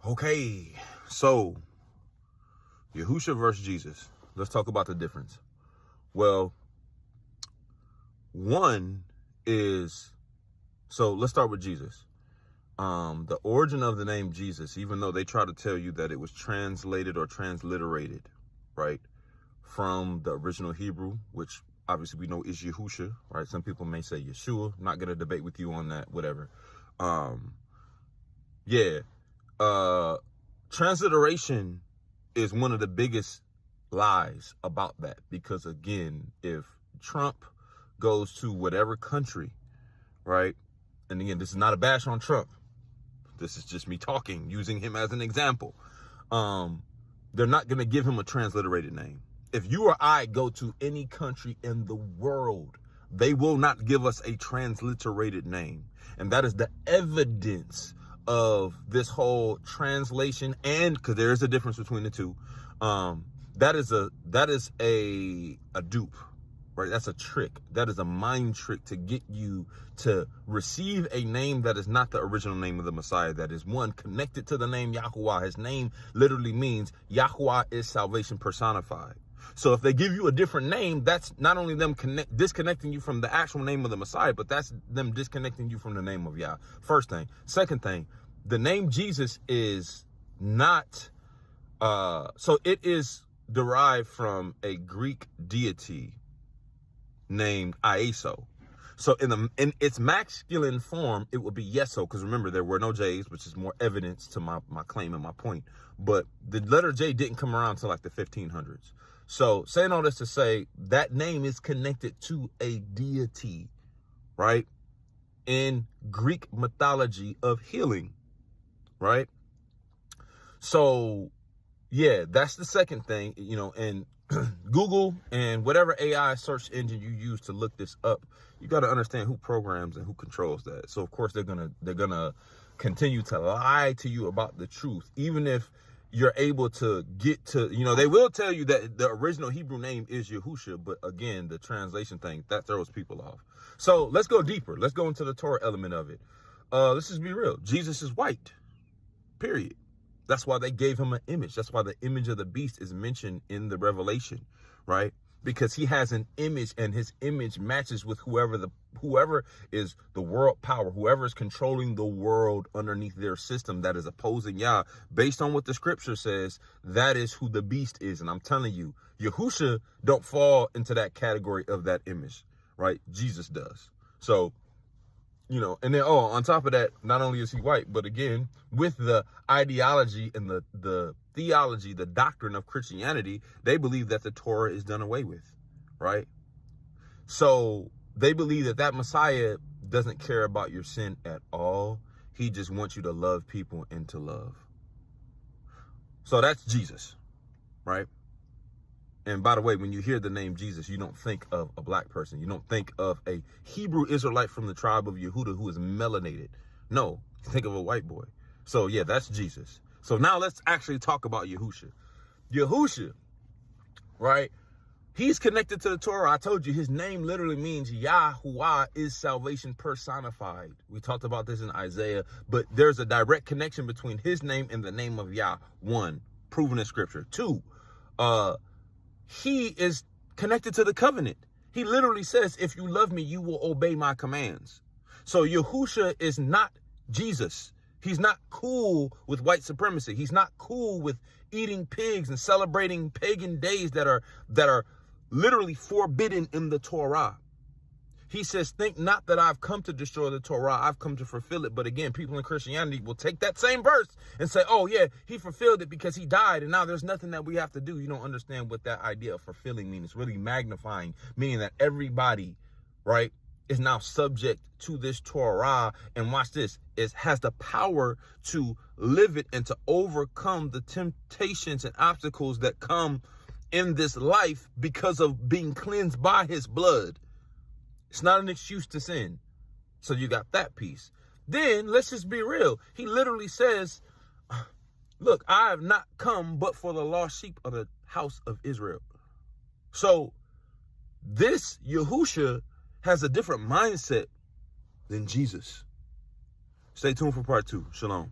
Okay, so Yahusha versus Jesus. Let's talk about the difference. Well, one is, so let's start with Jesus. The origin of the name Jesus, even though they try to tell you that it was translated or transliterated, right, from the original Hebrew, which obviously we know is Yahusha, right? Some people may say Yeshua. I'm not going to debate with you on that, whatever. Transliteration is one of the biggest lies about that, because again, if Trump goes to whatever country, right, and again, this is not a bash on Trump, this is just me talking, using him as an example, they're not going to give him a transliterated name. If you or I go to any country in the world, they will not give us a transliterated name. And that is the evidence of this whole translation, and because there is a difference between the two. That is a dupe, right? That's a trick. That is a mind trick to get you to receive a name that is not the original name of the Messiah. That is, one, connected to the name Yahuwah. His name literally means Yahuwah is salvation personified. So if they give you a different name, that's not only them disconnecting you from the actual name of the Messiah, but that's them disconnecting you from the name of Yah. First thing. Second thing, the name Jesus is not, so it is derived from a Greek deity named Ieso. So in its masculine form, it would be Yeso, because remember, there were no J's, which is more evidence to my claim and my point. But the letter J didn't come around until like the 1500s. So saying all this to say, that name is connected to a deity, right? In Greek mythology of healing, right? So yeah, that's the second thing, you know, and Google and whatever AI search engine you use to look this up, you got to understand who programs and who controls that. So of course they're gonna continue to lie to you about the truth, even if you're able to get to, you know, they will tell you that the original Hebrew name is Yahusha, but again, the translation thing, that throws people off. So let's go deeper. Let's go into the Torah element of it. Let's just be real. Jesus is white, period. That's why they gave him an image. That's why the image of the beast is mentioned in the Revelation, right? Because he has an image, and his image matches with whoever is the world power, whoever is controlling the world underneath their system that is opposing Yah. Based on what the scripture says, that is who the beast is. And I'm telling you, Yahusha don't fall into that category of that image, right? Jesus does. So, you know, and then, on top of that, not only is he white, but again, with the ideology and the theology, the doctrine of Christianity, they believe that the Torah is done away with, right? So they believe that Messiah doesn't care about your sin at all. He just wants you to love people and to love. So that's Jesus, right? And by the way, when you hear the name Jesus, you don't think of a black person. You don't think of a Hebrew Israelite from the tribe of Yehuda who is melanated. No, you think of a white boy. So yeah, that's Jesus. So now let's actually talk about Yahusha. Yahusha, right? He's connected to the Torah. I told you his name literally means Yahuwah is salvation personified. We talked about this in Isaiah, but there's a direct connection between his name and the name of Yah. One, proven in scripture. Two, he is connected to the covenant. He literally says, if you love me, you will obey my commands. So Yahusha is not Jesus. He's not cool with white supremacy. He's not cool with eating pigs and celebrating pagan days that are literally forbidden in the Torah. He says, think not that I've come to destroy the Torah. I've come to fulfill it. But again, people in Christianity will take that same verse and say, oh yeah, he fulfilled it because he died. And now there's nothing that we have to do. You don't understand what that idea of fulfilling means. It's really magnifying, meaning that everybody, right, is now subject to this Torah. And watch this, it has the power to live it and to overcome the temptations and obstacles that come in this life because of being cleansed by his blood. It's not an excuse to sin. So you got that piece. Then let's just be real. He literally says, look, I have not come but for the lost sheep of the house of Israel. So this Yahusha has a different mindset than Jesus. Stay tuned for part 2. Shalom.